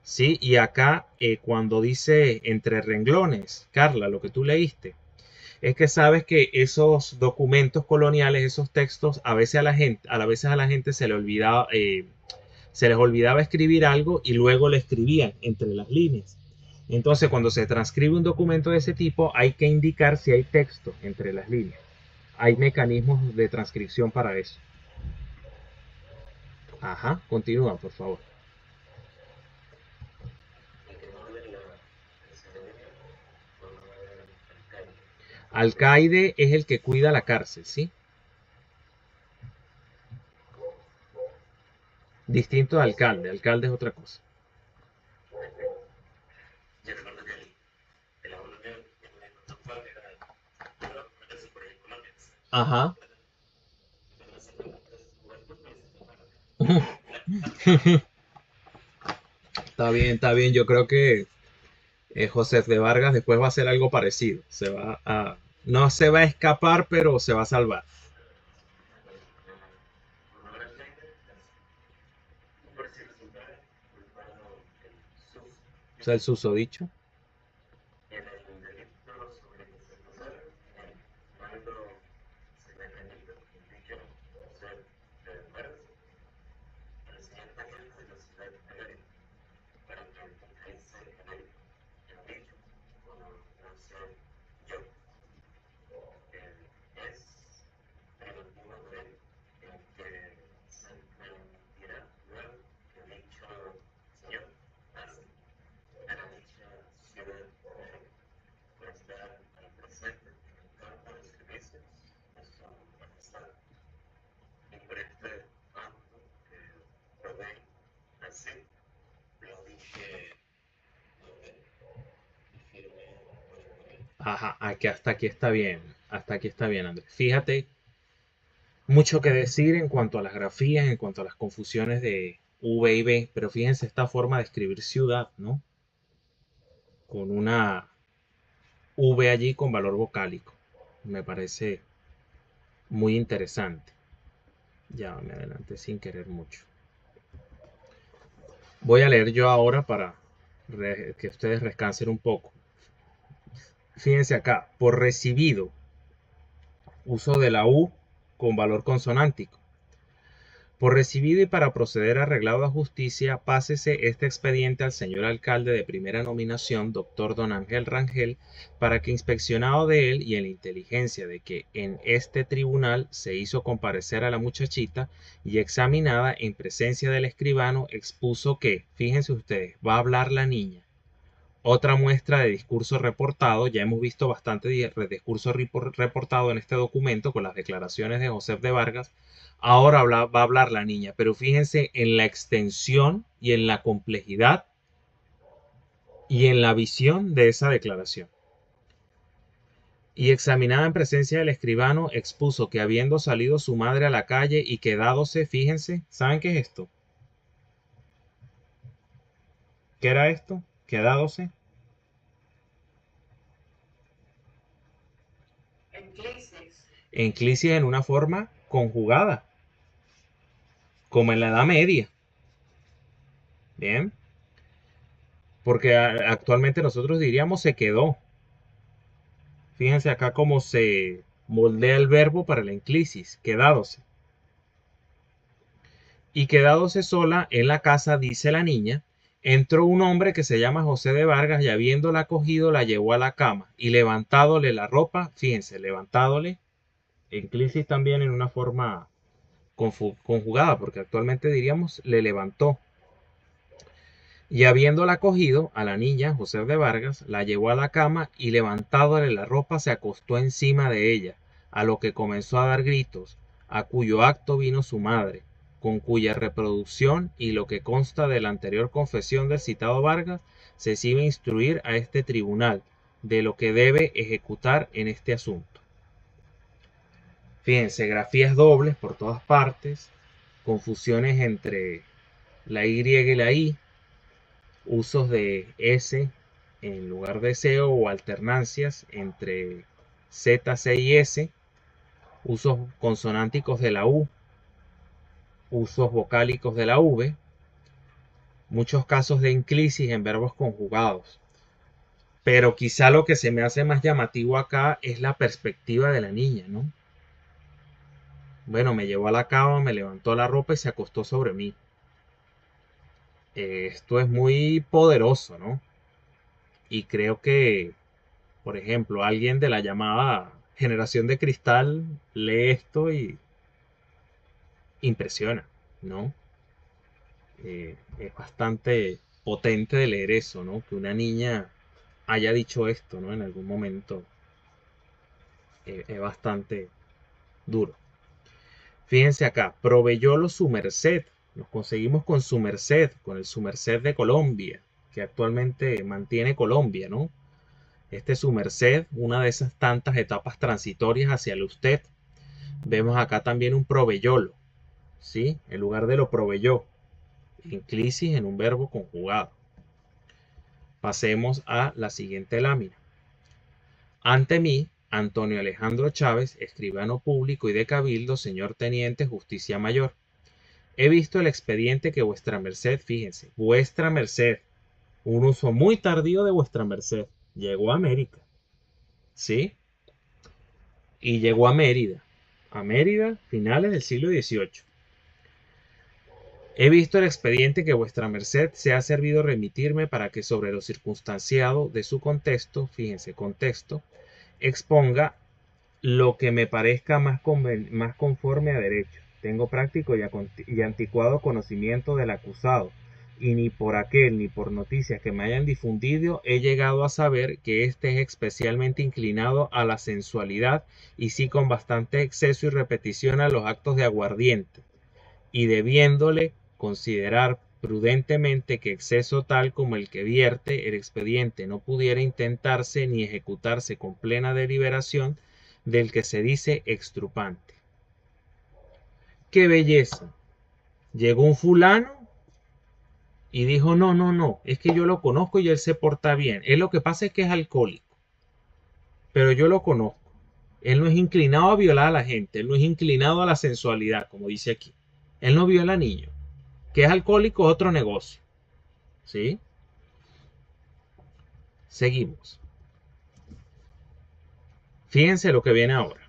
Sí, y acá cuando dice entre renglones, Carla, lo que tú leíste, es que sabes que esos documentos coloniales, esos textos, a veces a la gente se le olvidaba, se les olvidaba escribir algo y luego le escribían entre las líneas. Entonces, cuando se transcribe un documento de ese tipo, hay que indicar si hay texto entre las líneas. Hay mecanismos de transcripción para eso. Ajá, continúa, por favor. Alcaide es el que cuida la cárcel, ¿sí? Distinto de alcalde. Alcalde es otra cosa. Ajá. Está bien, está bien. Yo creo que José de Vargas después va a hacer algo parecido. No se va a escapar, pero se va a salvar. O sea, el susodicho. Ajá, hasta aquí está bien. Hasta aquí está bien, Andrés. Fíjate, mucho que decir en cuanto a las grafías, en cuanto a las confusiones de V y B, pero fíjense esta forma de escribir ciudad, ¿no? Con una V allí con valor vocálico. Me parece muy interesante. Ya me adelanté sin querer mucho. Voy a leer yo ahora para que ustedes descansen un poco. Fíjense acá, por recibido, uso de la U con valor consonántico. Por recibido y para proceder arreglado a justicia, pásese este expediente al señor alcalde de primera nominación, doctor don Ángel Rangel, para que inspeccionado de él y en la inteligencia de que en este tribunal se hizo comparecer a la muchachita y examinada en presencia del escribano, expuso que, fíjense ustedes, va a hablar la niña. Otra muestra de discurso reportado, ya hemos visto bastante discurso reportado en este documento con las declaraciones de José de Vargas. Ahora va a hablar la niña, pero fíjense en la extensión y en la complejidad y en la visión de esa declaración. Y examinada en presencia del escribano, expuso que habiendo salido su madre a la calle y quedádose, fíjense, ¿saben qué es esto? ¿Qué era esto? Quedádose. Enclisis en una forma conjugada, como en la Edad Media. Bien. Porque actualmente nosotros diríamos se quedó. Fíjense acá cómo se moldea el verbo para la enclisis, quedádose. Y quedádose sola en la casa, dice la niña, entró un hombre que se llama José de Vargas y habiéndola cogido la llevó a la cama y levantádole la ropa, fíjense, levantádole, enclisis también en una forma conjugada, porque actualmente diríamos le levantó. Y habiéndola cogido a la niña, José de Vargas, la llevó a la cama y levantádole la ropa se acostó encima de ella, a lo que comenzó a dar gritos, a cuyo acto vino su madre. con cuya reproducción y lo que consta de la anterior confesión del citado Vargas, se exhibe instruir a este tribunal de lo que debe ejecutar en este asunto. Fíjense, grafías dobles por todas partes, confusiones entre la Y y la I, usos de S en lugar de C o alternancias entre Z, C y S, usos consonánticos de la U, usos vocálicos de la V, muchos casos de enclisis en verbos conjugados. Pero quizá lo que se me hace más llamativo acá es la perspectiva de la niña, ¿no? Bueno, me llevó a la cama, me levantó la ropa y se acostó sobre mí. Esto es muy poderoso, ¿no? Y creo que, por ejemplo, alguien de la llamada generación de cristal lee esto y impresiona, ¿no? Es bastante potente de leer eso, ¿no? Que una niña haya dicho esto, ¿no? En algún momento es bastante duro. Fíjense acá, proveyólo su merced. Nos conseguimos con su merced, con el su merced de Colombia, que actualmente mantiene Colombia, ¿no? Este su merced, una de esas tantas etapas transitorias hacia el usted. Vemos acá también un proveyólo, ¿sí? En lugar de lo proveyó. Inclisis en un verbo conjugado. Pasemos a la siguiente lámina. Ante mí, Antonio Alejandro Chávez, escribano público y de cabildo, señor teniente justicia mayor. He visto el expediente que vuestra merced, fíjense, vuestra merced, un uso muy tardío de vuestra merced, llegó a América, ¿sí? Y llegó a Mérida, finales del siglo XVIII. He visto el expediente que vuestra merced se ha servido remitirme para que sobre lo circunstanciado de su contexto, fíjense, contexto, exponga lo que me parezca más conforme a derecho. Tengo práctico y anticuado conocimiento del acusado, y ni por aquel ni por noticias que me hayan difundido he llegado a saber que éste es especialmente inclinado a la sensualidad y sí con bastante exceso y repetición a los actos de aguardiente, y debiéndole considerar prudentemente que exceso tal como el que vierte el expediente no pudiera intentarse ni ejecutarse con plena deliberación del que se dice extrupante. ¡Qué belleza! Llegó un fulano y dijo, no, es que yo lo conozco y él se porta bien. Él lo que pasa es que es alcohólico, pero yo lo conozco. Él no es inclinado a violar a la gente, él no es inclinado a la sensualidad, como dice aquí. Él no viola a niños. Que es alcohólico es otro negocio. ¿Sí? Seguimos. Fíjense lo que viene ahora.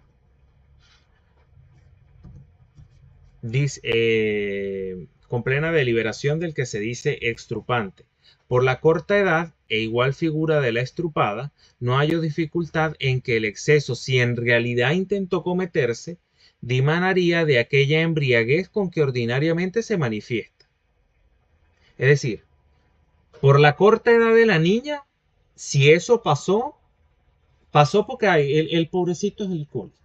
Dice, con plena deliberación del que se dice extrupante. Por la corta edad e igual figura de la estrupada, no hallo dificultad en que el exceso, si en realidad intentó cometerse, dimanaría de aquella embriaguez con que ordinariamente se manifiesta. Es decir, por la corta edad de la niña, si eso pasó porque el pobrecito es alcohólico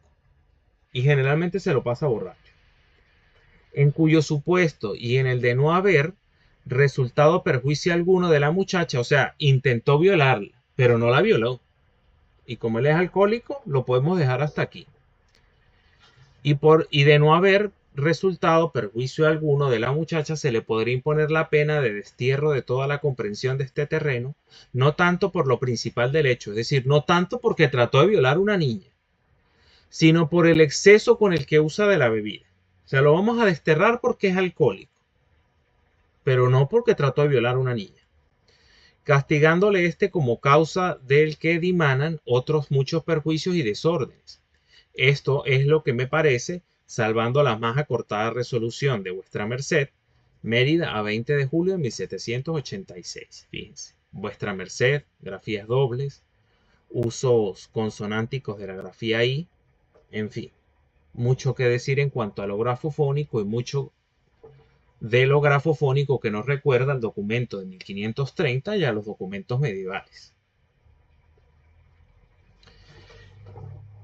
y generalmente se lo pasa borracho. En cuyo supuesto y en el de no haber resultado perjuicio alguno de la muchacha, o sea, intentó violarla, pero no la violó. Y como él es alcohólico, lo podemos dejar hasta aquí. Y de no haber resultado perjuicio alguno de la muchacha, se le podría imponer la pena de destierro de toda la comprensión de este terreno, no tanto por lo principal del hecho, es decir, no tanto porque trató de violar a una niña, sino por el exceso con el que usa de la bebida. O sea, lo vamos a desterrar porque es alcohólico, pero no porque trató de violar a una niña, castigándole como causa del que dimanan otros muchos perjuicios y desórdenes. Esto es lo que me parece, salvando la más acortada resolución de vuestra merced, Mérida a 20 de julio de 1786. Fíjense, vuestra merced, grafías dobles, usos consonánticos de la grafía I, en fin, mucho que decir en cuanto a lo grafofónico y mucho de lo grafofónico que nos recuerda al documento de 1530 y a los documentos medievales.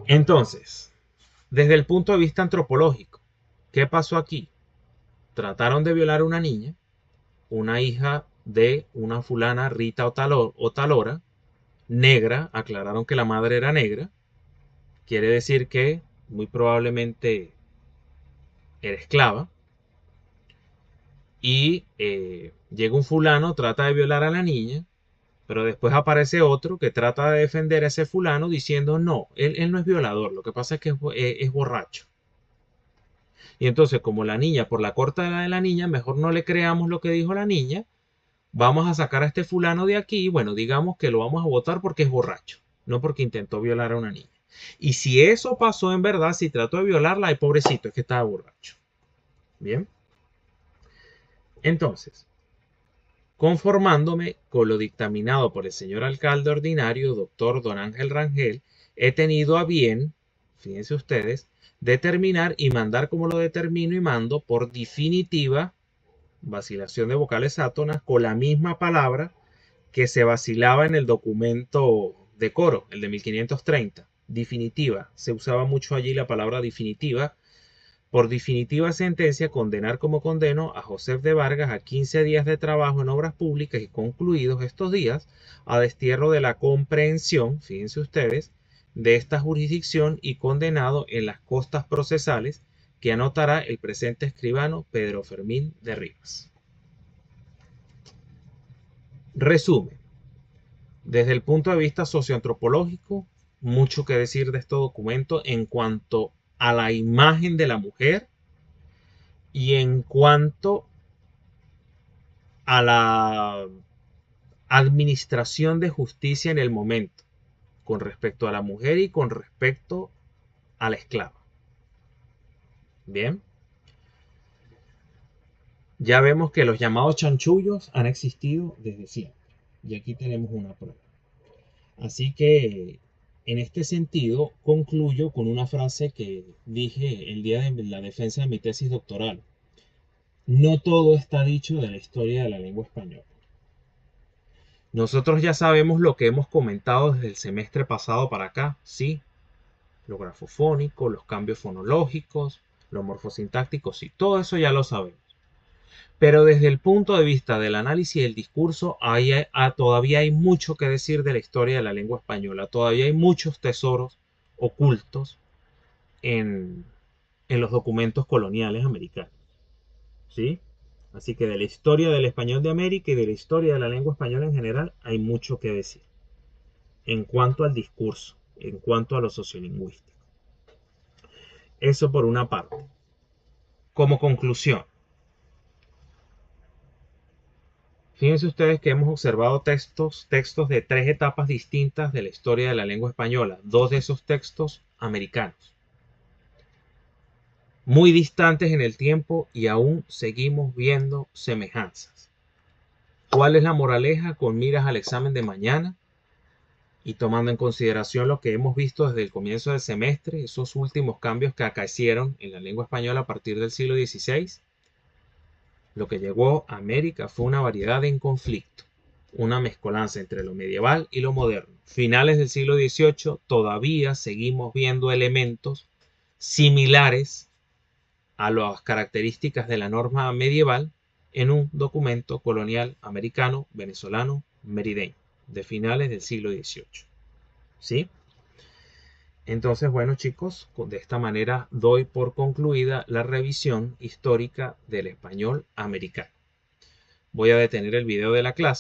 Entonces, desde el punto de vista antropológico, ¿qué pasó aquí? trataron de violar a una niña, una hija de una fulana Rita Otalora, negra, aclararon que la madre era negra, quiere decir que muy probablemente era esclava, y llega un fulano, trata de violar a la niña, pero después aparece otro que trata de defender a ese fulano diciendo no, él no es violador, lo que pasa es que es borracho. Y entonces como la niña, por la corta edad de la niña, mejor no le creamos lo que dijo la niña, vamos a sacar a este fulano de aquí, bueno, digamos que lo vamos a votar porque es borracho, no porque intentó violar a una niña. Y si eso pasó en verdad, si trató de violarla, ay pobrecito, es que estaba borracho. Bien. Entonces, conformándome con lo dictaminado por el señor alcalde ordinario, doctor Don Ángel Rangel, he tenido a bien, fíjense ustedes, determinar y mandar como lo determino y mando por definitiva, vacilación de vocales átonas, con la misma palabra que se vacilaba en el documento de Coro, el de 1530. Definitiva. Se usaba mucho allí la palabra definitiva. Por definitiva sentencia, condenar como condeno a Josef de Vargas a 15 días de trabajo en obras públicas y concluidos estos días a destierro de la comprehensión, fíjense ustedes, de esta jurisdicción y condenado en las costas procesales que anotará el presente escribano Pedro Fermín de Rivas. Resumen. Desde el punto de vista socioantropológico, mucho que decir de este documento en cuanto a la imagen de la mujer y en cuanto a la administración de justicia en el momento, con respecto a la mujer y con respecto a la esclava. Bien. Ya vemos que los llamados chanchullos han existido desde siempre. Y aquí tenemos una prueba. Así que en este sentido concluyo con una frase que dije el día de la defensa de mi tesis doctoral. No todo está dicho de la historia de la lengua española. Nosotros ya sabemos lo que hemos comentado desde el semestre pasado para acá, sí. Lo grafofónico, los cambios fonológicos, los morfosintácticos, sí. Todo eso ya lo sabemos. Pero desde el punto de vista del análisis del discurso, todavía hay mucho que decir de la historia de la lengua española. Todavía hay muchos tesoros ocultos en los documentos coloniales americanos. ¿Sí? Así que de la historia del español de América y de la historia de la lengua española en general hay mucho que decir. En cuanto al discurso, en cuanto a lo sociolingüístico. Eso por una parte. Como conclusión. Fíjense ustedes que hemos observado textos de 3 etapas distintas de la historia de la lengua española. 2 de esos textos americanos. Muy distantes en el tiempo y aún seguimos viendo semejanzas. ¿Cuál es la moraleja con miras al examen de mañana? Y tomando en consideración lo que hemos visto desde el comienzo del semestre, esos últimos cambios que acaecieron en la lengua española a partir del siglo XVI, lo que llegó a América fue una variedad en conflicto, una mezcolanza entre lo medieval y lo moderno. Finales del siglo XVIII todavía seguimos viendo elementos similares a las características de la norma medieval en un documento colonial americano, venezolano, merideño, de finales del siglo XVIII. ¿Sí? Entonces, bueno chicos, de esta manera doy por concluida la revisión histórica del español americano. Voy a detener el video de la clase.